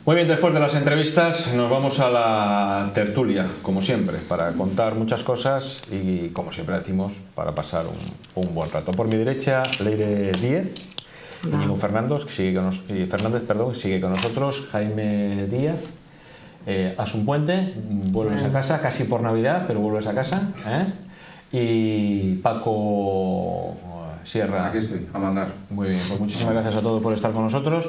Muy bien, después de las entrevistas nos vamos a la tertulia, como siempre, para contar muchas cosas y, como siempre decimos, para pasar un buen rato. Por mi derecha, Leire Díez, Íñigo Fernández, que sigue con nosotros, Jaime Díaz, Asun Puente, vuelves a casa, casi por Navidad, pero vuelves a casa, y Paco Sierra. Aquí estoy, a mandar. Muy bien, pues muchísimas gracias a todos por estar con nosotros.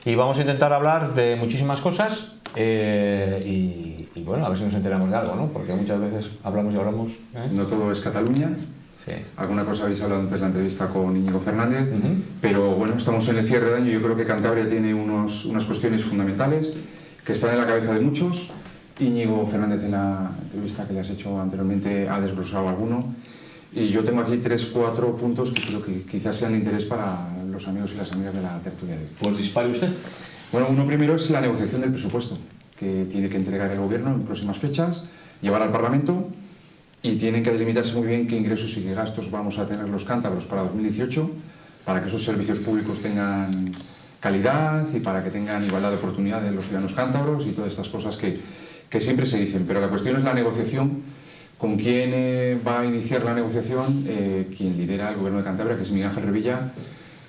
Y vamos a intentar hablar de muchísimas cosas y bueno, a ver si nos enteramos de algo, ¿no? Porque muchas veces hablamos y hablamos. No todo es Cataluña. Sí. Alguna cosa habéis hablado antes de la entrevista con Íñigo Fernández, pero bueno, estamos en el cierre de año y yo creo que Cantabria tiene unas cuestiones fundamentales que están en la cabeza de muchos. Íñigo Fernández, en la entrevista que le has hecho anteriormente, ha desglosado alguno. Y yo tengo aquí 3-4 puntos que creo que quizás sean de interés para los amigos y las amigas de la tertulia de hoy. Pues dispare usted. Bueno, uno primero es la negociación del presupuesto, que tiene que entregar el Gobierno en próximas fechas, llevar al Parlamento, y tienen que delimitarse muy bien qué ingresos y qué gastos vamos a tener los cántabros para 2018, para que esos servicios públicos tengan calidad y para que tengan igualdad de oportunidades los ciudadanos cántabros y todas estas cosas que siempre se dicen. Pero la cuestión es la negociación. ¿Con quién va a iniciar la negociación? Quien lidera el Gobierno de Cantabria, que es Miguel Ángel Revilla,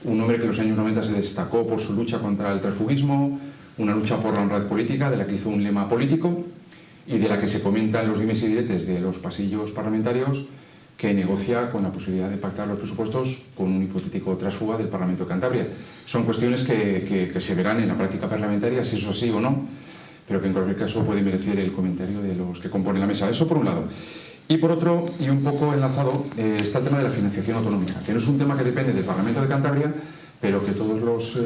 un hombre que en los años 90 se destacó por su lucha contra el transfugismo, una lucha por la honradez política, de la que hizo un lema político y de la que se comenta en los dimes y diretes de los pasillos parlamentarios, que negocia con la posibilidad de pactar los presupuestos con un hipotético tránsfuga del Parlamento de Cantabria. Son cuestiones que se verán en la práctica parlamentaria, si eso es así o no, pero que en cualquier caso puede merecer el comentario de los que componen la mesa. Eso por un lado. Y por otro, y un poco enlazado, está el tema de la financiación autonómica, que no es un tema que depende del Parlamento de Cantabria, pero que todos los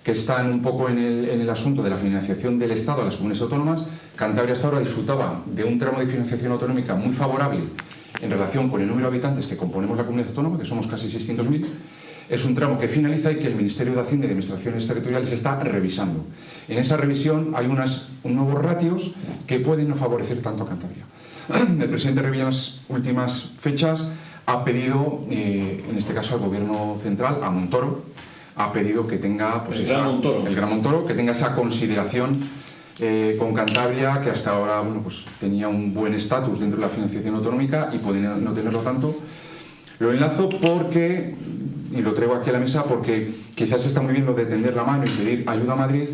que están un poco en el asunto de la financiación del Estado a las comunidades autónomas, Cantabria hasta ahora disfrutaba de un tramo de financiación autonómica muy favorable en relación con el número de habitantes que componemos la comunidad autónoma, que somos casi 600.000. Es un tramo que finaliza y que el Ministerio de Hacienda y de Administraciones Territoriales está revisando. En esa revisión hay unos nuevos ratios que pueden no favorecer tanto a Cantabria. El presidente Revilla en las últimas fechas ha pedido, en este caso al Gobierno Central, a Montoro, ha pedido que tenga pues, el Gran Montoro, que tenga esa consideración con Cantabria, que hasta ahora bueno, pues, tenía un buen estatus dentro de la financiación autonómica y puede no tenerlo tanto. Lo enlazo porque, y lo traigo aquí a la mesa, porque quizás está muy bien lo de tender la mano y pedir ayuda a Madrid,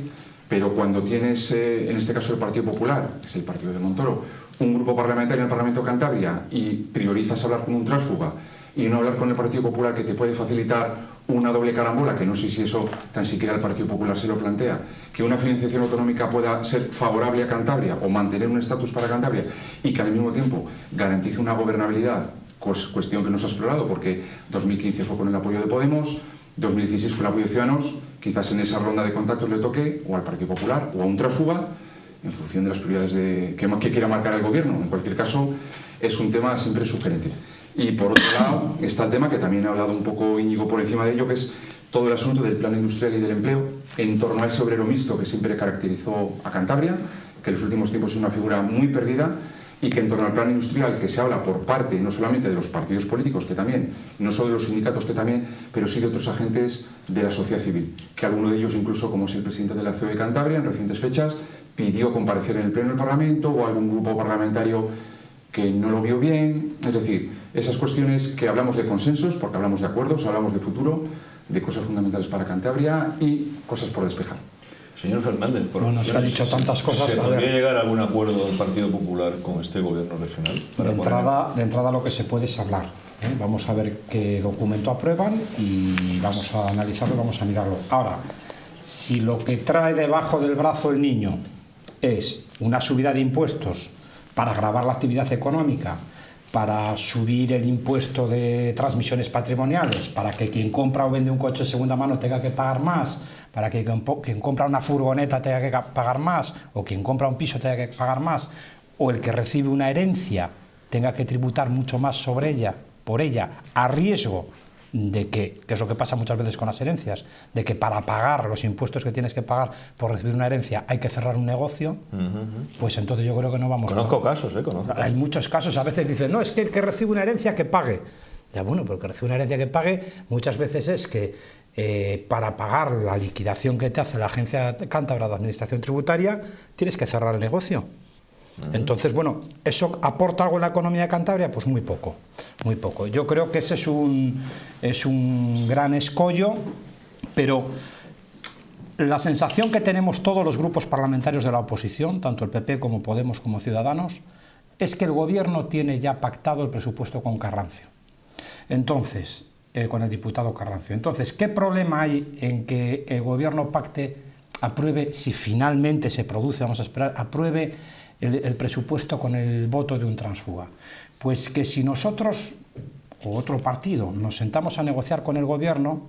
pero cuando tienes, en este caso el Partido Popular, que es el partido de Montoro, un grupo parlamentario en el Parlamento de Cantabria y priorizas hablar con un tránsfuga y no hablar con el Partido Popular, que te puede facilitar una doble carambola, que no sé si eso tan siquiera el Partido Popular se lo plantea, que una financiación autonómica pueda ser favorable a Cantabria o mantener un estatus para Cantabria y que al mismo tiempo garantice una gobernabilidad, cuestión que no se ha explorado porque 2015 fue con el apoyo de Podemos, 2016 con el apoyo de Ciudadanos, quizás en esa ronda de contactos le toque o al Partido Popular o a un tránsfuga, en función de las prioridades que quiera marcar el Gobierno. En cualquier caso, es un tema siempre sugerente. Y por otro lado, está el tema que también ha hablado un poco Íñigo por encima de ello, que es todo el asunto del plan industrial y del empleo en torno a ese obrero mixto que siempre caracterizó a Cantabria, que en los últimos tiempos es una figura muy perdida, y que en torno al plan industrial que se habla por parte no solamente de los partidos políticos, que también, no solo de los sindicatos, que también, pero sí de otros agentes de la sociedad civil, que alguno de ellos, incluso como es el presidente de la COE de Cantabria, en recientes fechas, pidió comparecer en el Pleno del Parlamento, o algún grupo parlamentario que no lo vio bien. Es decir, esas cuestiones que hablamos de consensos, porque hablamos de acuerdos, hablamos de futuro, de cosas fundamentales para Cantabria y cosas por despejar. Señor Fernández, bueno, se han dicho tantas cosas. ¿Se podría llegar a algún acuerdo del Partido Popular con este gobierno regional? De entrada lo que se puede es hablar. Vamos a ver qué documento aprueban y vamos a analizarlo, vamos a mirarlo. Ahora, si lo que trae debajo del brazo el niño es una subida de impuestos para agravar la actividad económica, para subir el impuesto de transmisiones patrimoniales, para que quien compra o vende un coche de segunda mano tenga que pagar más, para que quien compra una furgoneta tenga que pagar más, o quien compra un piso tenga que pagar más, o el que recibe una herencia tenga que tributar mucho más sobre ella, por ella, a riesgo de que es lo que pasa muchas veces con las herencias, de que para pagar los impuestos que tienes que pagar por recibir una herencia hay que cerrar un negocio, pues entonces yo creo que no vamos a... Conozco casos, conozco. Hay muchos casos, a veces dicen, no, es que el que recibe una herencia que pague. Ya bueno, pero el que recibe una herencia que pague muchas veces es que para pagar la liquidación que te hace la Agencia Cántabra de Administración Tributaria, tienes que cerrar el negocio. Entonces, bueno, ¿eso aporta algo en la economía de Cantabria? Pues muy poco, muy poco. Yo creo que ese es un gran escollo, pero la sensación que tenemos todos los grupos parlamentarios de la oposición, tanto el PP como Podemos como Ciudadanos, es que el gobierno tiene ya pactado el presupuesto con Carrancio. Entonces, con el diputado Carrancio. Entonces, ¿qué problema hay en que el gobierno apruebe, si finalmente se produce, vamos a esperar, apruebe el presupuesto con el voto de un tránsfuga? Pues que si nosotros, o otro partido, nos sentamos a negociar con el gobierno,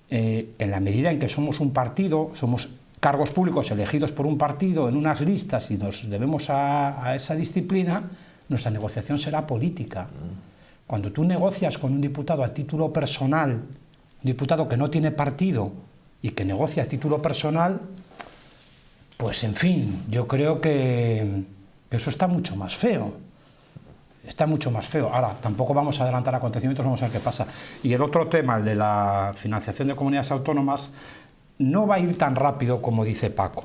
en la medida en que somos un partido, somos cargos públicos elegidos por un partido en unas listas y nos debemos a esa disciplina, nuestra negociación será política. Cuando tú negocias con un diputado a título personal, un diputado que no tiene partido y que negocia a título personal, pues en fin, yo creo que eso está mucho más feo. Está mucho más feo. Ahora, tampoco vamos a adelantar acontecimientos, vamos a ver qué pasa. Y el otro tema, el de la financiación de comunidades autónomas, no va a ir tan rápido como dice Paco,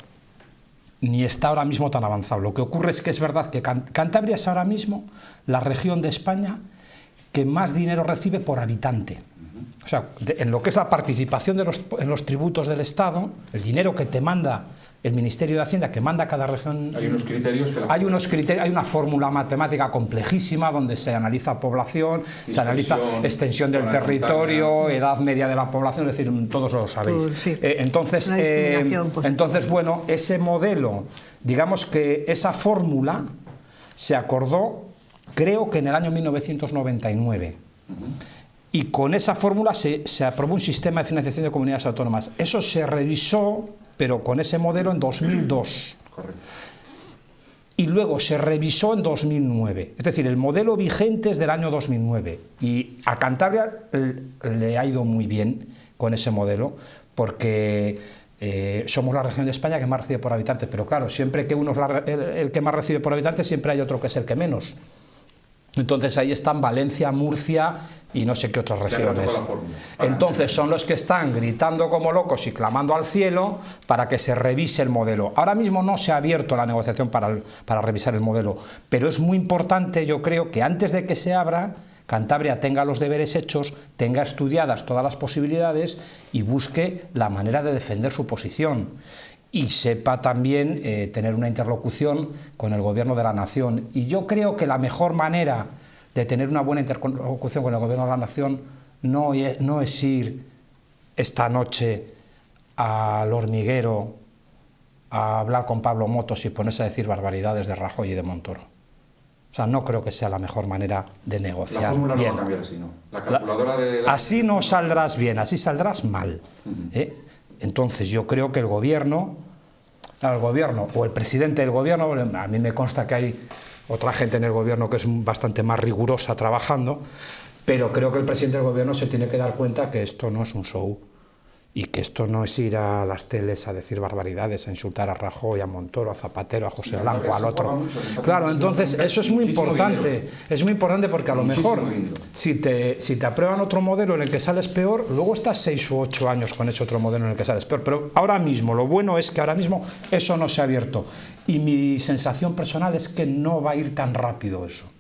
ni está ahora mismo tan avanzado. Lo que ocurre es que es verdad que Cantabria es ahora mismo la región de España que más dinero recibe por habitante. O sea, en lo que es la participación en los tributos del Estado, el dinero que te manda el Ministerio de Hacienda, que manda cada región... Hay unos criterios que... Hay una fórmula matemática complejísima donde se analiza población, se analiza extensión del territorio, edad media de la población, es decir, todos lo sabéis. Sí. Entonces, bueno, ese modelo, digamos que esa fórmula se acordó, creo que en el año 1999. Y con esa fórmula se aprobó un sistema de financiación de comunidades autónomas. Eso se revisó, pero con ese modelo en 2002. Correcto. Y luego se revisó en 2009. Es decir, el modelo vigente es del año 2009. Y a Cantabria le ha ido muy bien con ese modelo, porque somos la región de España que más recibe por habitante. Pero claro, siempre que uno es el que más recibe por habitante, siempre hay otro que es el que menos. Entonces ahí están Valencia, Murcia y no sé qué otras regiones. Entonces son los que están gritando como locos y clamando al cielo para que se revise el modelo. Ahora mismo no se ha abierto la negociación para revisar el modelo, pero es muy importante, yo creo, que antes de que se abra, Cantabria tenga los deberes hechos, tenga estudiadas todas las posibilidades y busque la manera de defender su posición. Y sepa también tener una interlocución con el Gobierno de la Nación. Y yo creo que la mejor manera de tener una buena interlocución con el Gobierno de la Nación no es ir esta noche al Hormiguero a hablar con Pablo Motos y ponerse a decir barbaridades de Rajoy y de Montoro. O sea, no creo que sea la mejor manera de negociar. La fórmula bien. No va a cambiar así, ¿no? La calculadora de... Así no saldrás bien, así saldrás mal. Entonces yo creo que el gobierno o el presidente del gobierno, a mí me consta que hay otra gente en el gobierno que es bastante más rigurosa trabajando, pero creo que el presidente del gobierno se tiene que dar cuenta que esto no es un show y que esto no es ir a las teles a decir barbaridades, a insultar a Rajoy, a Montoro, a Zapatero, a José Blanco, al otro. Claro, entonces eso es muy importante. Es muy importante porque a lo mejor si te aprueban otro modelo en el que sales peor, luego estás 6 u 8 años con ese otro modelo en el que sales peor. Pero ahora mismo, lo bueno es que ahora mismo eso no se ha abierto. Y mi sensación personal es que no va a ir tan rápido eso.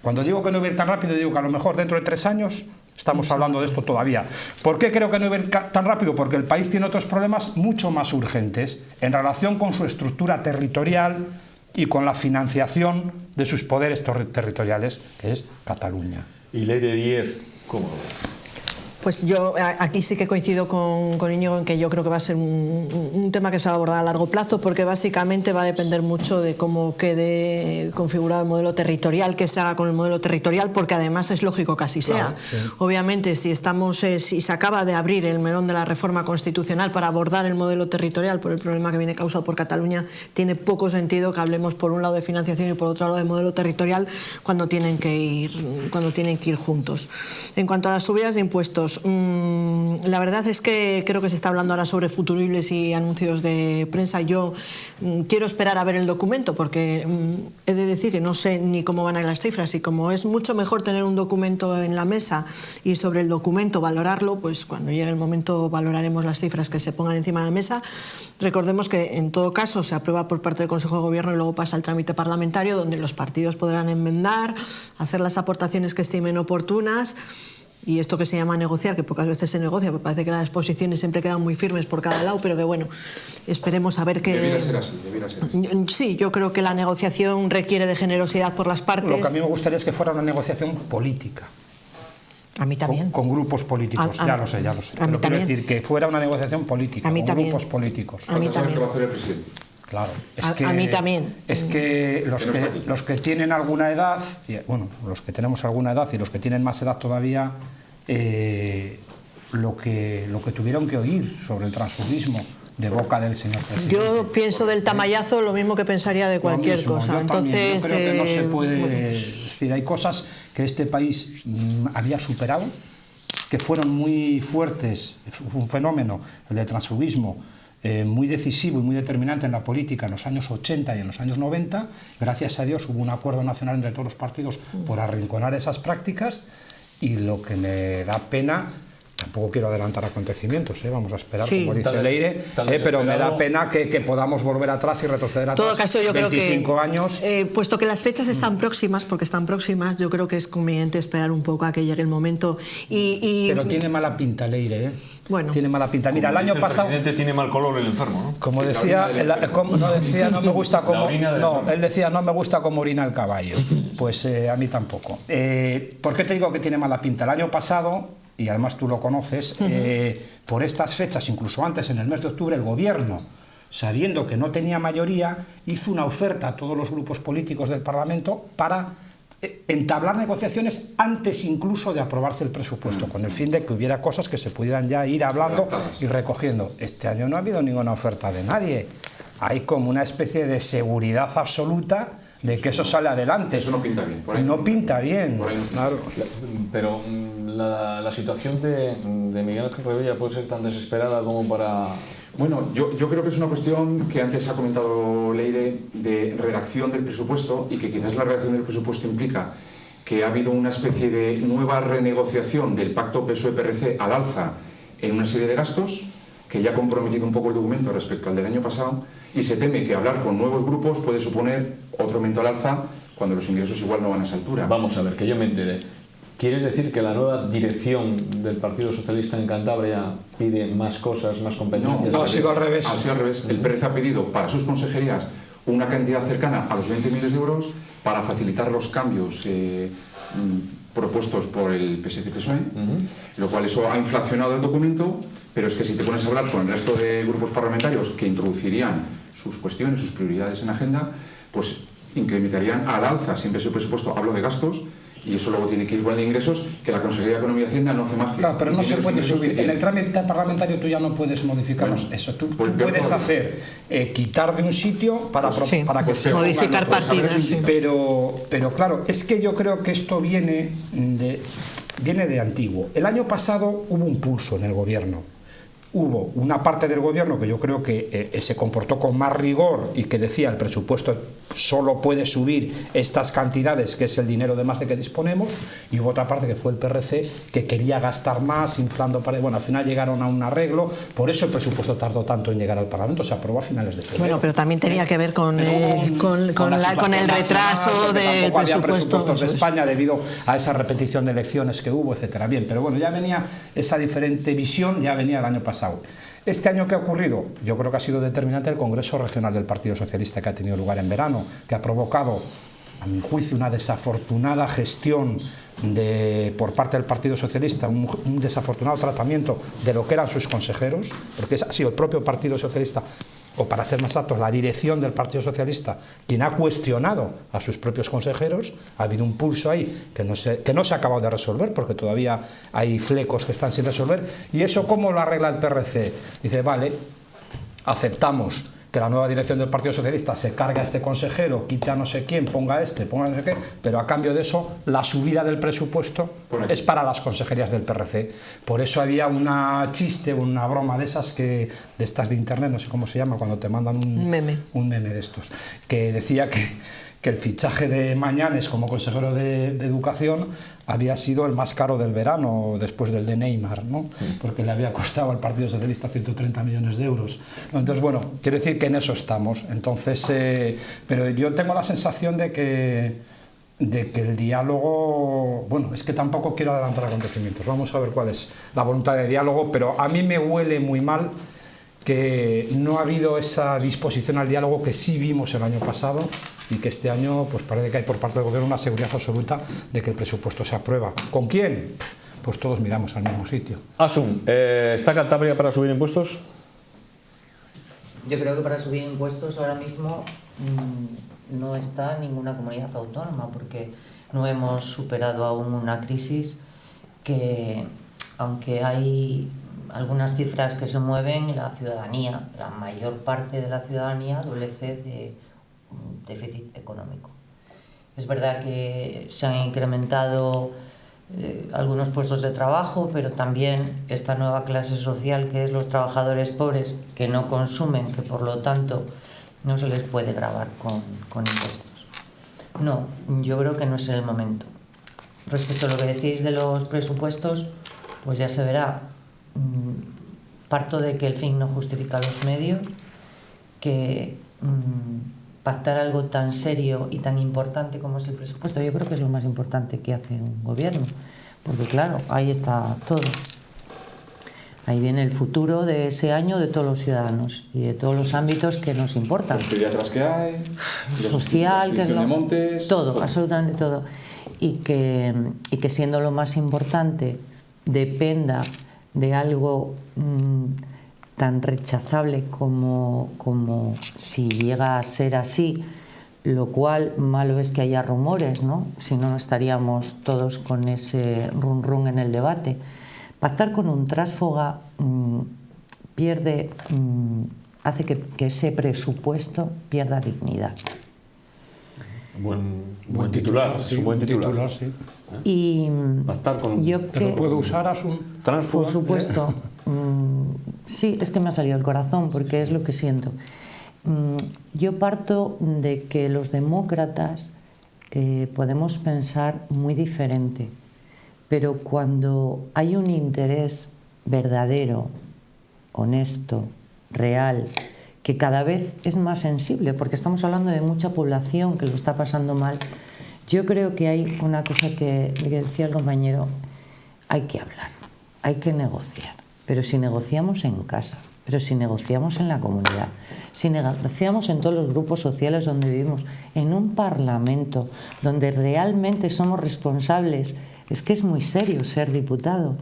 Cuando digo que no va a ir tan rápido, digo que a lo mejor dentro de 3 años estamos hablando de esto todavía. ¿Por qué creo que no va a ir tan rápido? Porque el país tiene otros problemas mucho más urgentes en relación con su estructura territorial y con la financiación de sus poderes territoriales, que es Cataluña. ¿Y Leire 10 cómo lo ves? Pues yo aquí sí que coincido con Íñigo en que yo creo que va a ser un tema que se va a abordar a largo plazo, porque básicamente va a depender mucho de cómo quede configurado el modelo territorial, que se haga con el modelo territorial, porque además es lógico que así sea. Claro, sí. Obviamente, si se acaba de abrir el melón de la reforma constitucional para abordar el modelo territorial por el problema que viene causado por Cataluña, tiene poco sentido que hablemos por un lado de financiación y por otro lado de modelo territorial cuando tienen que ir juntos. En cuanto a las subidas de impuestos, aspectos. La verdad es que creo que se está hablando ahora sobre futuribles y anuncios de prensa. Yo quiero esperar a ver el documento porque he de decir que no sé ni cómo van a ir las cifras, y como es mucho mejor tener un documento en la mesa y sobre el documento valorarlo, pues cuando llegue el momento valoraremos las cifras que se pongan encima de la mesa. Recordemos que en todo caso se aprueba por parte del Consejo de Gobierno y luego pasa al trámite parlamentario, donde los partidos podrán enmendar, hacer las aportaciones que estimen oportunas. Y esto que se llama negociar, que pocas veces se negocia, porque parece que las posiciones siempre quedan muy firmes por cada lado, pero que bueno, esperemos a ver que... Debiera ser así. Sí, yo creo que la negociación requiere de generosidad por las partes. Lo que a mí me gustaría es que fuera una negociación política. A mí también. Con grupos políticos, ya lo sé. A mí Pero quiero también. decir que fuera una negociación política, A mí con también. grupos políticos. A mí también. ¿Qué va a hacer el presidente? Claro, A mí también. Es que los que tienen alguna edad, bueno, los que tenemos alguna edad y los que tienen más edad todavía, lo que tuvieron que oír sobre el transfugismo de boca del señor presidente. Yo pienso del tamallazo lo mismo que pensaría de cualquier cosa. Yo Entonces, creo que no se puede decir, hay cosas que este país había superado, que fueron muy fuertes, fue un fenómeno, el del transfugismo, muy decisivo y muy determinante en la política en los años 80 y en los años 90. Gracias a Dios hubo un acuerdo nacional entre todos los partidos por arrinconar esas prácticas, y lo que me da pena, tampoco quiero adelantar acontecimientos, vamos a esperar, Sí. como dice Tal vez- Leire, tal vez pero me da esperado. pena que podamos volver atrás y retroceder en atrás todo caso, yo creo 25 que, años. puesto que las fechas están próximas, porque están próximas, yo creo que es conveniente esperar un poco a que llegue el momento. Pero tiene mala pinta, Leire, Bueno. tiene mala pinta. Mira, el Como año dice pasado, El presidente tiene mal color el enfermo, ¿no? como decía, no me gusta como, La orina del no, enfermo. él decía, no me gusta como orina el caballo. Pues a mí tampoco. ¿Por qué te digo que tiene mala pinta? El año pasado, y además tú lo conoces, por estas fechas, incluso antes, en el mes de octubre, el gobierno, sabiendo que no tenía mayoría, hizo una oferta a todos los grupos políticos del Parlamento para entablar negociaciones antes incluso de aprobarse el presupuesto, con el fin de que hubiera cosas que se pudieran ya ir hablando y recogiendo. Este año no ha habido ninguna oferta de nadie. Hay como una especie de seguridad absoluta de que eso sale adelante. Eso no pinta bien. Por ahí No pinta bien. Por ahí no. Claro. Pero la situación de Miguel Ángel Revilla puede ser tan desesperada como para... Bueno, yo creo que es una cuestión que antes ha comentado Leire, de redacción del presupuesto, y que quizás la redacción del presupuesto implica que ha habido una especie de nueva renegociación del pacto PSOE-PRC al alza en una serie de gastos, que ya ha comprometido un poco el documento respecto al del año pasado, y se teme que hablar con nuevos grupos puede suponer otro aumento al alza cuando los ingresos igual no van a esa altura. Vamos a ver, que yo me entere. ¿Quieres decir que la nueva dirección del Partido Socialista en Cantabria pide más cosas, más competencias? No, ha sido al revés. Ha sido al revés. El PRC ha pedido para sus consejerías una cantidad cercana a los 20 millones de euros para facilitar los cambios propuestos por el PSC-PSOE, lo cual eso ha inflacionado el documento, pero es que si te pones a hablar con el resto de grupos parlamentarios que introducirían sus cuestiones, sus prioridades en agenda, pues incrementarían al alza siempre ese presupuesto, hablo de gastos, y eso luego tiene que ir igual de ingresos, que la Consejería de Economía y Hacienda no hace magia. Claro, pero no Tiene se los puede ingresos que subir. En tiene. el trámite parlamentario tú ya no puedes modificarlos. Bueno, Eso, tú pues peor puedes todavía. hacer quitar de un sitio para Sí, que pues se peor. modificar Pues a ver, partidas. Sí. Pero claro, es que yo creo que esto viene de antiguo. El año pasado hubo un pulso en el gobierno. Hubo una parte del gobierno que yo creo que se comportó con más rigor y que decía el presupuesto solo puede subir estas cantidades, que es el dinero de más de que disponemos, y hubo otra parte que fue el PRC que quería gastar más, inflando para... Bueno, al final llegaron a un arreglo, por eso el presupuesto tardó tanto en llegar al Parlamento, se aprobó a finales de febrero. Bueno, pero también tenía que ver con Pero con la situación el retraso nacional, porque del tampoco había presupuesto. presupuestos de Eso es. España debido a esa repetición de elecciones que hubo, etcétera. Bien, pero bueno, ya venía esa diferente visión, ya venía el año pasado. Este año, ¿qué ha ocurrido? Yo creo que ha sido determinante el Congreso Regional del Partido Socialista que ha tenido lugar en verano, que ha provocado, a mi juicio, una desafortunada gestión por parte del Partido Socialista, un desafortunado tratamiento de lo que eran sus consejeros, porque ha sido el propio Partido Socialista, o para ser más exactos, la dirección del Partido Socialista, quien ha cuestionado a sus propios consejeros. Ha habido un pulso ahí que no se ha acabado de resolver, porque todavía hay flecos que están sin resolver. ¿Y eso cómo lo arregla el PRC? Dice, vale, aceptamos que la nueva dirección del Partido Socialista se carga a este consejero, quita a no sé quién, ponga a este, ponga a no sé qué, pero a cambio de eso la subida del presupuesto es para las consejerías del PRC. Por eso había una chiste, una broma de esas de estas de internet, no sé cómo se llama, cuando te mandan un meme de estos, que decía que el fichaje de Mañanes como consejero de Educación había sido el más caro del verano después del de Neymar, ¿no? Porque le había costado al Partido Socialista 130 millones de euros. Entonces, bueno, quiero decir que en eso estamos. Entonces, pero yo tengo la sensación de que el diálogo, bueno, es que tampoco quiero adelantar acontecimientos. Vamos a ver cuál es la voluntad de diálogo, pero a mí me huele muy mal que no ha habido esa disposición al diálogo que sí vimos el año pasado y que este año pues parece que hay por parte del gobierno una seguridad absoluta de que el presupuesto se aprueba. ¿Con quién? Pues todos miramos al mismo sitio. Asun, ¿está Cantabria para subir impuestos? Yo creo que para subir impuestos ahora mismo no está ninguna comunidad autónoma, porque no hemos superado aún una crisis que, aunque hay algunas cifras que se mueven, la ciudadanía, la mayor parte de la ciudadanía adolece de un déficit económico. Es verdad que se han incrementado algunos puestos de trabajo, pero también esta nueva clase social que es los trabajadores pobres que no consumen, que por lo tanto no se les puede gravar con impuestos. No, yo creo que no es el momento. Respecto a lo que decís de los presupuestos, pues ya se verá. Parto de que el fin no justifica los medios, que pactar algo tan serio y tan importante como es el presupuesto, yo creo que es lo más importante que hace un gobierno, porque claro, ahí está todo. Ahí viene el futuro de ese año de todos los ciudadanos y de todos los ámbitos que nos importan. Los pediatras que hay, social, que es de montes, todo, absolutamente todo. Y que siendo lo más importante dependa de algo tan rechazable como si llega a ser así, lo cual malo es que haya rumores, ¿no? Si no estaríamos todos con ese run run en el debate. Pactar con un tránsfuga hace que ese presupuesto pierda dignidad. Buen titular, sí, buen titular. Sí. Y pactar con ¿Pero puedo usar a su tránsfuga? Por supuesto. Sí, es que me ha salido el corazón porque es lo que siento. Yo parto de que los demócratas podemos pensar muy diferente, pero cuando hay un interés verdadero, honesto, real, que cada vez es más sensible, porque estamos hablando de mucha población que lo está pasando mal, yo creo que hay una cosa que decía el compañero, hay que hablar, hay que negociar, pero si negociamos en casa, pero si negociamos en la comunidad, si negociamos en todos los grupos sociales donde vivimos, en un parlamento donde realmente somos responsables, es que es muy serio ser diputado,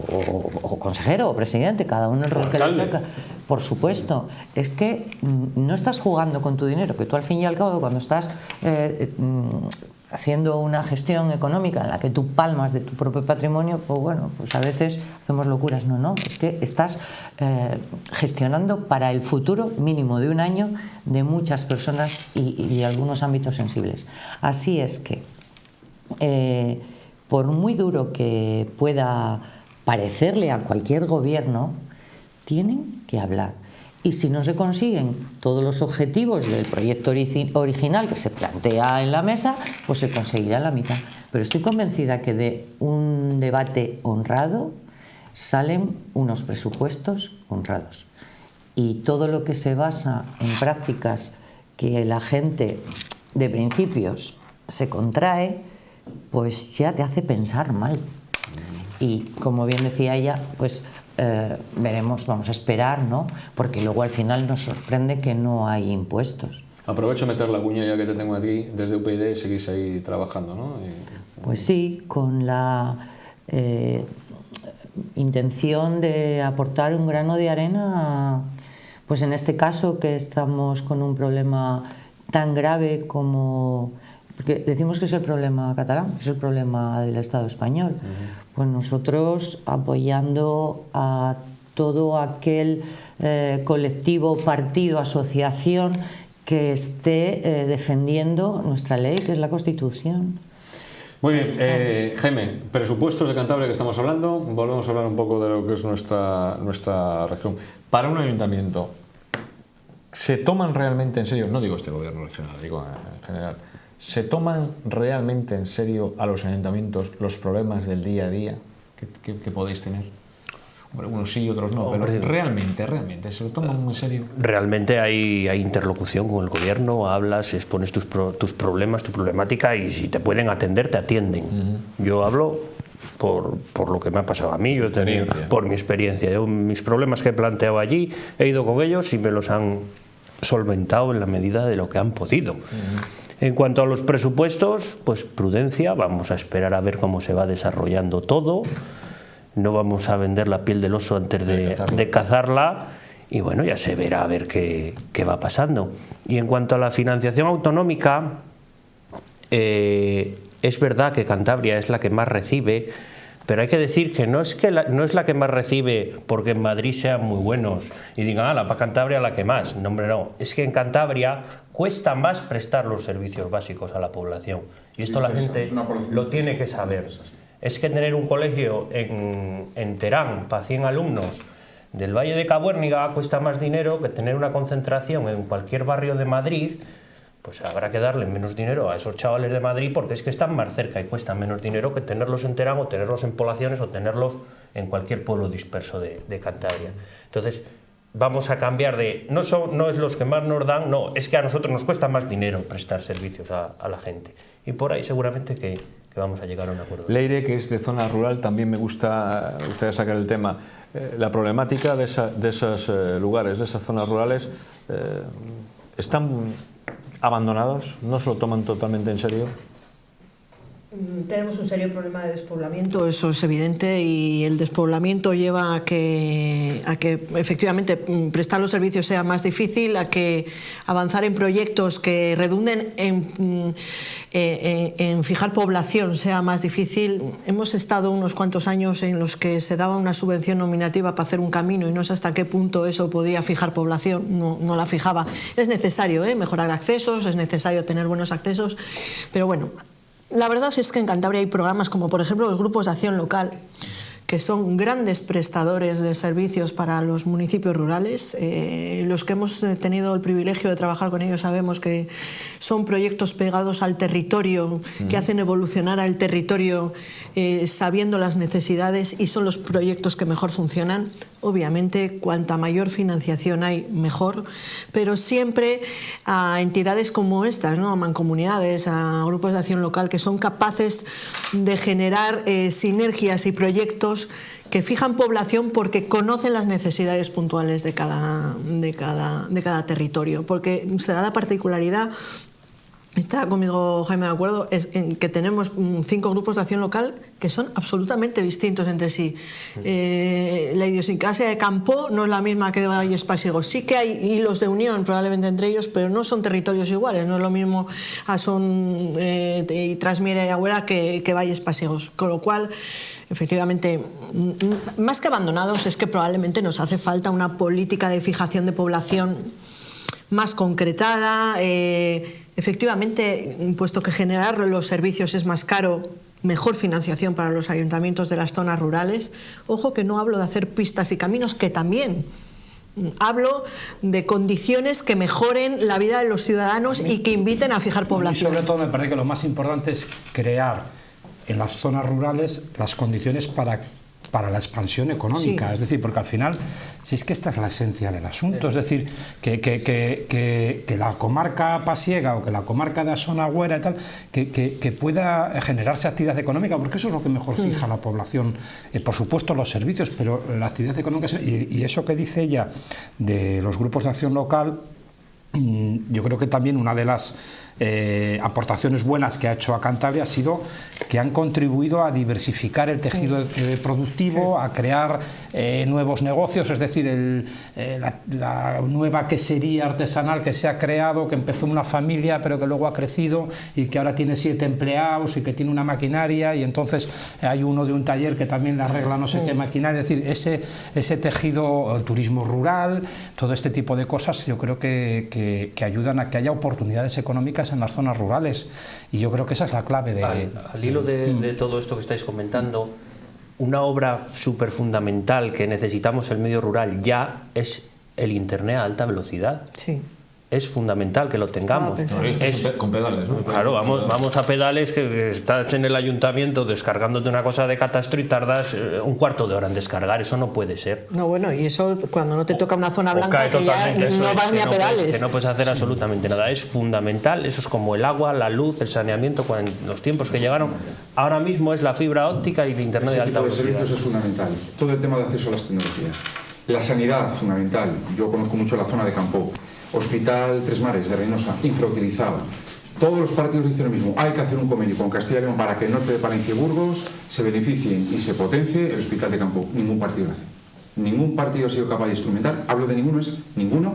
o consejero o presidente, cada uno el rol que le toca. Por supuesto, es que no estás jugando con tu dinero, que tú al fin y al cabo cuando estás haciendo una gestión económica en la que tú palmas de tu propio patrimonio, pues bueno, pues a veces hacemos locuras. No, es que estás gestionando para el futuro mínimo de un año de muchas personas y algunos ámbitos sensibles. Así es que, por muy duro que pueda parecerle a cualquier gobierno, tienen que hablar. Y si no se consiguen todos los objetivos del proyecto original que se plantea en la mesa, pues se conseguirá la mitad. Pero estoy convencida que de un debate honrado salen unos presupuestos honrados. Y todo lo que se basa en prácticas que la gente de principios se contrae, pues ya te hace pensar mal. Y como bien decía ella, pues veremos, vamos a esperar, ¿no? Porque luego al final nos sorprende que no hay impuestos. Aprovecho meter la cuña ya que te tengo aquí, desde UPyD seguís ahí trabajando, ¿no? Pues sí, con la intención de aportar un grano de arena, pues en este caso que estamos con un problema tan grave como... Porque decimos que es el problema catalán, es el problema del Estado español. Pues nosotros apoyando a todo aquel colectivo, partido, asociación que esté defendiendo nuestra ley, que es la Constitución. Muy bien, Jaime, presupuestos de Cantabria que estamos hablando, volvemos a hablar un poco de lo que es nuestra región. Para un ayuntamiento, ¿se toman realmente en serio, no digo este gobierno regional, digo en general, ¿se toman realmente en serio a los ayuntamientos los problemas del día a día que podéis tener? Bueno, unos sí y otros no, pero realmente, ¿se lo toman muy en serio? Realmente hay interlocución con el gobierno, hablas, expones tus problemas, tu problemática, y si te pueden atender, te atienden. Yo hablo por lo que me ha pasado a mí, yo he tenido, por mi experiencia. Yo, mis problemas que he planteado allí, he ido con ellos y me los han solventado en la medida de lo que han podido. En cuanto a los presupuestos, pues prudencia, vamos a esperar a ver cómo se va desarrollando todo. No vamos a vender la piel del oso antes de cazarla, y bueno, ya se verá a ver qué va pasando. Y en cuanto a la financiación autonómica, es verdad que Cantabria es la que más recibe, pero hay que decir que no es la que más recibe porque en Madrid sean muy buenos y digan, para Cantabria la que más. No, hombre, no. Es que en Cantabria cuesta más prestar los servicios básicos a la población. Y esto la gente lo tiene que saber. Es que tener un colegio en Terán para 100 alumnos del Valle de Cabuérniga cuesta más dinero que tener una concentración en cualquier barrio de Madrid. Pues habrá que darle menos dinero a esos chavales de Madrid porque es que están más cerca y cuestan menos dinero que tenerlos en Terán o tenerlos en Poblaciones o tenerlos en cualquier pueblo disperso de Cantabria. Entonces, vamos a cambiar de... No es los que más nos dan, no, es que a nosotros nos cuesta más dinero prestar servicios a la gente. Y por ahí seguramente que vamos a llegar a un acuerdo. Leire, que es de zona rural, también me gustaría sacar el tema. La problemática de esos lugares, de esas zonas rurales, ¿están abandonados? ¿No se lo toman totalmente en serio? Tenemos un serio problema de despoblamiento, eso es evidente, y el despoblamiento lleva a que efectivamente prestar los servicios sea más difícil, a que avanzar en proyectos que redunden en fijar población sea más difícil. Hemos estado unos cuantos años en los que se daba una subvención nominativa para hacer un camino y no sé hasta qué punto eso podía fijar población, no la fijaba. Es necesario mejorar accesos, es necesario tener buenos accesos, pero bueno, la verdad es que en Cantabria hay programas como por ejemplo los grupos de acción local, que son grandes prestadores de servicios para los municipios rurales. Los que hemos tenido el privilegio de trabajar con ellos sabemos que son proyectos pegados al territorio, que hacen evolucionar al territorio sabiendo las necesidades, y son los proyectos que mejor funcionan. Obviamente, cuanta mayor financiación hay, mejor, pero siempre a entidades como estas, ¿no? A mancomunidades, a grupos de acción local que son capaces de generar sinergias y proyectos que fijan población porque conocen las necesidades puntuales de cada territorio, porque se da la particularidad. Está conmigo Jaime de acuerdo, es en que tenemos 5 grupos de acción local que son absolutamente distintos entre sí. La idiosincrasia de Campo no es la misma que de Valles Pasiegos. Sí que hay hilos de unión probablemente entre ellos, pero no son territorios iguales. No es lo mismo Asón y Trasmiera y Agüera que Valles Pasiegos. Con lo cual, efectivamente, más que abandonados, es que probablemente nos hace falta una política de fijación de población más concretada. Efectivamente, puesto que generar los servicios es más caro, mejor financiación para los ayuntamientos de las zonas rurales. Ojo que no hablo de hacer pistas y caminos, que también. Hablo de condiciones que mejoren la vida de los ciudadanos y que inviten a fijar población. Y sobre todo me parece que lo más importante es crear en las zonas rurales las condiciones para la expansión económica, sí. Es decir, porque al final, si es que esta es la esencia del asunto, es decir, que la comarca pasiega o que la comarca de Asón Agüera y tal, que pueda generarse actividad económica, porque eso es lo que mejor fija la población, por supuesto los servicios, pero la actividad económica, y eso que dice ella de los grupos de acción local, yo creo que también una de las aportaciones buenas que ha hecho a Cantabria ha sido que han contribuido a diversificar el tejido productivo, a crear nuevos negocios, es decir, la nueva quesería artesanal que se ha creado, que empezó en una familia pero que luego ha crecido y que ahora tiene 7 empleados y que tiene una maquinaria, y entonces hay uno de un taller que también le arregla no sé qué maquinaria, es decir, ese tejido, el turismo rural, todo este tipo de cosas yo creo que ayudan a que haya oportunidades económicas en las zonas rurales, y yo creo que esa es la clave de... Al hilo de todo esto que estáis comentando, una obra súper fundamental que necesitamos en el medio rural ya es el Internet a alta velocidad. Sí. Es fundamental que lo tengamos. Con pedales, ¿no? Claro, vamos a pedales, que estás en el ayuntamiento descargándote una cosa de catastro y tardas un cuarto de hora en descargar. Eso no puede ser. No, bueno, y eso cuando no te toca una zona blanca cae que ya totalmente, no vas ni a pedales. Que no puedes hacer absolutamente nada. Es fundamental. Eso es como el agua, la luz, el saneamiento. Cuando los tiempos que llegaron, ahora mismo es la fibra óptica y el Internet de alta de velocidad. servicios es fundamental. Todo el tema de acceso a las tecnologías. La sanidad, fundamental. Yo conozco mucho la zona de Campo. Hospital Tres Mares de Reynosa, infrautilizado. Todos los partidos dicen lo mismo. Hay que hacer un convenio con Castilla y León para que el norte de Palencia y Burgos se beneficien y se potencie el Hospital de Campo. Ningún partido lo hace. Ningún partido ha sido capaz de instrumentar. Hablo de ninguno, es ninguno.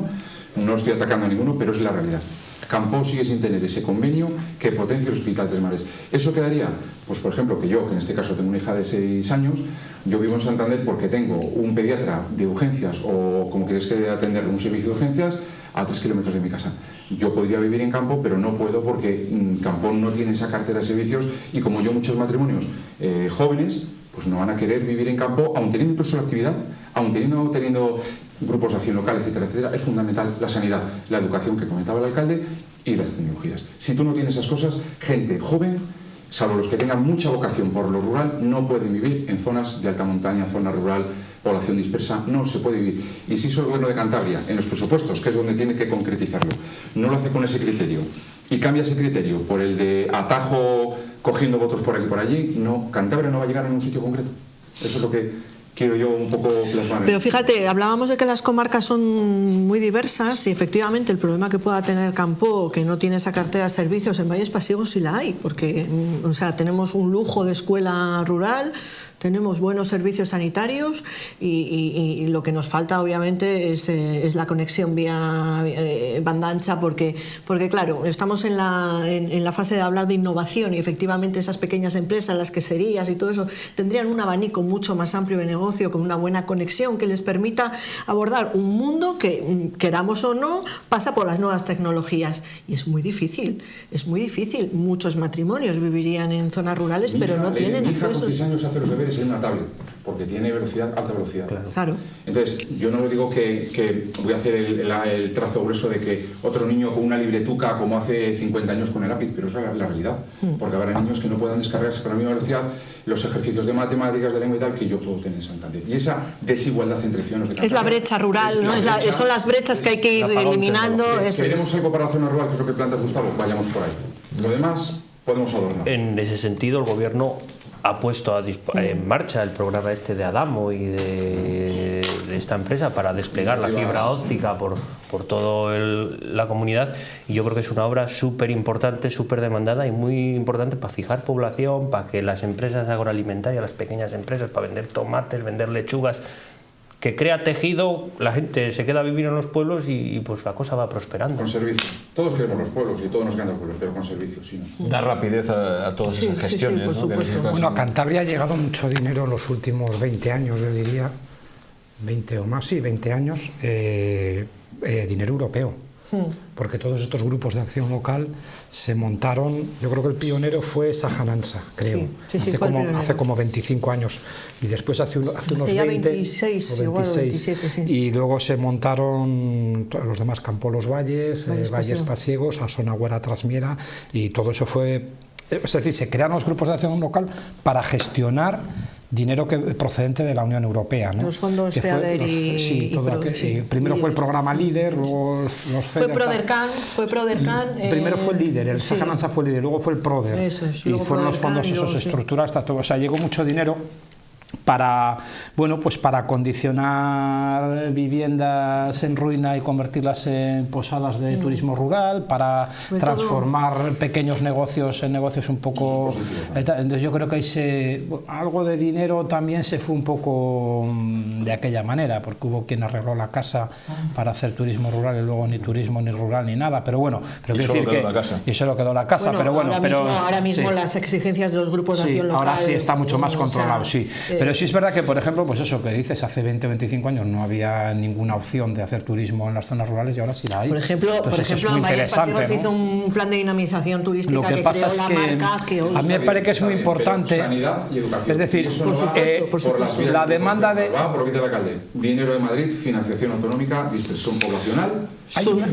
No estoy atacando a ninguno, pero es la realidad. Campo sigue sin tener ese convenio que potencie el Hospital Tres Mares. ¿Eso quedaría? Pues por ejemplo, que yo, que en este caso tengo una hija de 6 años, yo vivo en Santander porque tengo un pediatra de urgencias o, como quieres que atender, un servicio de urgencias a 3 kilómetros de mi casa. Yo podría vivir en Campo, pero no puedo porque Campo no tiene esa cartera de servicios, y como yo, muchos matrimonios jóvenes pues no van a querer vivir en Campo, aun teniendo incluso la actividad, aun teniendo grupos de acción local, etcétera, etcétera. Es fundamental la sanidad, la educación que comentaba el alcalde y las tecnologías. Si tú no tienes esas cosas, gente joven, salvo los que tengan mucha vocación por lo rural, no pueden vivir en zonas de alta montaña, zona rural, población dispersa, no se puede vivir. Y si el gobierno de Cantabria, en los presupuestos, que es donde tiene que concretizarlo, no lo hace con ese criterio y cambia ese criterio por el de atajo cogiendo votos por aquí y por allí, no, Cantabria no va a llegar a un sitio concreto. Eso es lo que quiero yo un poco plasmar. Pero fíjate, hablábamos de que las comarcas son muy diversas y efectivamente el problema que pueda tener Campo, que no tiene esa cartera de servicios, en Valles Pasiegos sí la hay, porque o sea, tenemos un lujo de escuela rural, tenemos buenos servicios sanitarios y lo que nos falta obviamente es la conexión vía banda ancha, porque claro, estamos en la fase de hablar de innovación y efectivamente esas pequeñas empresas, las queserías y todo eso, tendrían un abanico mucho más amplio de negocio con una buena conexión que les permita abordar un mundo que, queramos o no, pasa por las nuevas tecnologías, y es muy difícil, muchos matrimonios vivirían en zonas rurales pero no tienen acceso. Mi hija con 6 años hace los deberes en una tablet, porque tiene velocidad, alta velocidad. Claro. Entonces, yo no digo que voy a hacer el trazo grueso de que otro niño con una libretuca como hace 50 años con el lápiz, pero es la realidad, porque habrá niños que no puedan descargarse con la misma velocidad los ejercicios de matemáticas, de lengua y tal, que yo puedo tener en Santander. Y esa desigualdad entre ciudadanos de Cantabria... Es la brecha rural, ¿no? Son las brechas que hay que ir eliminando. ¿Queremos algo para la zona rural, que es lo que planteas, Gustavo? Vayamos por ahí. Lo demás podemos adornar. En ese sentido, el gobierno ha puesto en marcha el programa este de Adamo y de esta empresa para desplegar la fibra óptica por toda la comunidad, y yo creo que es una obra súper importante, súper demandada y muy importante para fijar población, para que las empresas agroalimentarias, las pequeñas empresas, para vender tomates, vender lechugas, que crea tejido, la gente se queda a vivir en los pueblos y pues la cosa va prosperando. Con servicios. Todos queremos los pueblos y todos nos encantan los pueblos, pero con servicios, sí. ¿No? Da rapidez a todas esas gestiones. Sí, por supuesto. Bueno, a Cantabria ha llegado mucho dinero en los últimos 20 años, yo diría, 20 o más, sí, 20 años, dinero europeo. Porque todos estos grupos de acción local se montaron, yo creo que el pionero fue Sajanansa, creo, hace como 25 años, y después hace unos 20, 26, igual 27, sí. Y luego se montaron los demás Campo Los Valles, Valles Pasiegos, Asonagüera Trasmiera, y todo eso fue, es decir, se crearon los grupos de acción local para gestionar dinero procedente de la Unión Europea, ¿no? Los fondos FEADER primero fue el programa LEADER, luego los FEDER. Fue Prodercan. Primero fue el LEADER, el Sajanansa fue el LEADER, luego fue el PRODER. Eso es, y fueron los fondos esos estructurados, o sea, llegó mucho dinero para, bueno, pues para condicionar viviendas en ruina y convertirlas en posadas de turismo rural, para transformar pequeños negocios en negocios un poco... Entonces yo creo que algo de dinero también se fue un poco de aquella manera, porque hubo quien arregló la casa para hacer turismo rural y luego ni turismo ni rural ni nada, pero bueno, pero y quiero decir que... Y solo quedó la casa, pero bueno... Ahora mismo sí, las exigencias de los grupos de acción local... Ahora sí está mucho más controlado, sí. Pero sí es verdad que, por ejemplo, pues eso que dices, hace 20 o 25 años no había ninguna opción de hacer turismo en las zonas rurales y ahora sí la hay. Por ejemplo, en Valles Pasivos hizo un plan de dinamización turística. Lo que pasa es que a mí me parece que es muy importante, sanidad y educación. Es decir, la demanda de... Por lo que dice el alcalde, dinero de Madrid, financiación autonómica, dispersión poblacional...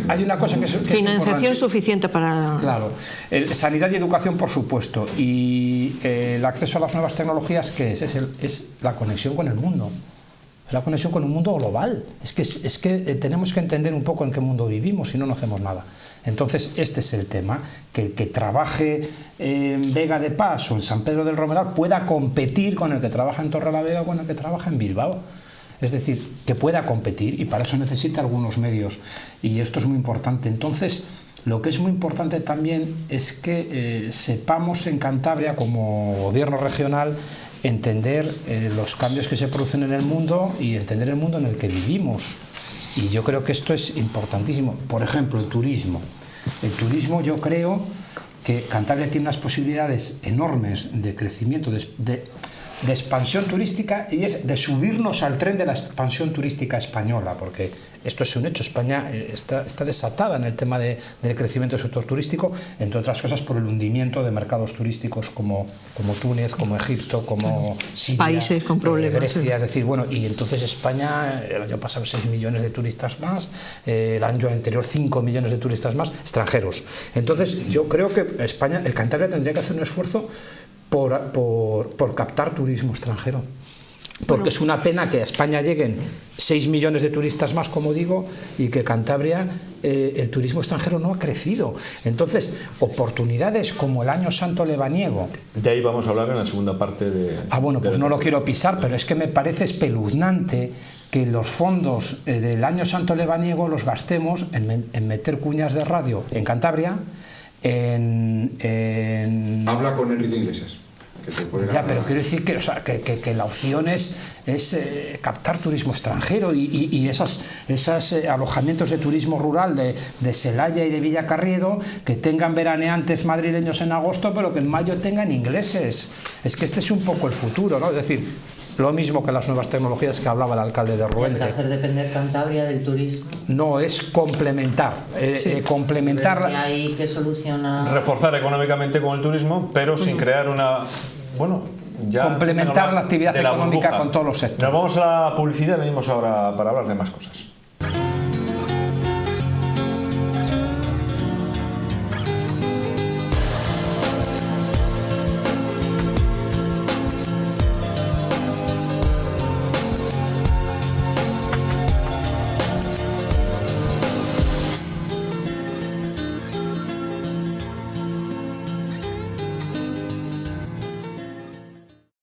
Hay una cosa que es financiación suficiente para... Claro, sanidad y educación, por supuesto, y el acceso a las nuevas tecnologías, ¿qué es? Es la conexión con el mundo, es la conexión con un mundo global. Es que tenemos que entender un poco en qué mundo vivimos, si no, no hacemos nada. Entonces, este es el tema, que el que trabaje en Vega de Pas o en San Pedro del Romeral pueda competir con el que trabaja en Torrelavega o con el que trabaja en Bilbao. Es decir, que pueda competir, y para eso necesita algunos medios, y esto es muy importante. Entonces, lo que es muy importante también es que sepamos en Cantabria, como gobierno regional, entender los cambios que se producen en el mundo y entender el mundo en el que vivimos. Y yo creo que esto es importantísimo. Por ejemplo, el turismo. El turismo, yo creo que Cantabria tiene unas posibilidades enormes de crecimiento, de expansión turística, y es de subirnos al tren de la expansión turística española, porque esto es un hecho. España está desatada en el tema del crecimiento del sector turístico, entre otras cosas por el hundimiento de mercados turísticos como Túnez, como Egipto, como Siria, países con problemas, Grecia, es decir, bueno, y entonces España, el año pasado 6 millones de turistas más, el año anterior 5 millones de turistas más extranjeros. Entonces yo creo que el Cantabria tendría que hacer un esfuerzo por captar turismo extranjero, porque es una pena que a España lleguen 6 millones de turistas más, como digo, y que Cantabria el turismo extranjero no ha crecido. Entonces, oportunidades como el Año Santo Lebaniego... De ahí vamos a hablar en la segunda parte de... bueno, pues no lo quiero pisar, pero es que me parece espeluznante que los fondos del Año Santo Lebaniego los gastemos en meter cuñas de radio en Cantabria, Habla con Enrique Iglesias. Ya, pero quiero decir que la opción es captar turismo extranjero y esos alojamientos de turismo rural de Celaya y de Villacarriedo, que tengan veraneantes madrileños en agosto, pero que en mayo tengan ingleses. Es que este es un poco el futuro, ¿no? Es decir, lo mismo que las nuevas tecnologías que hablaba el alcalde de Ruente. ¿Para hacer depender Cantabria del turismo? No, es complementar. Complementar. ¿Y ahí qué soluciona? Reforzar económicamente con el turismo, pero sin crear una... Bueno, ya complementar la actividad económica con todos los sectores. Nos vamos a la publicidad y venimos ahora para hablar de más cosas.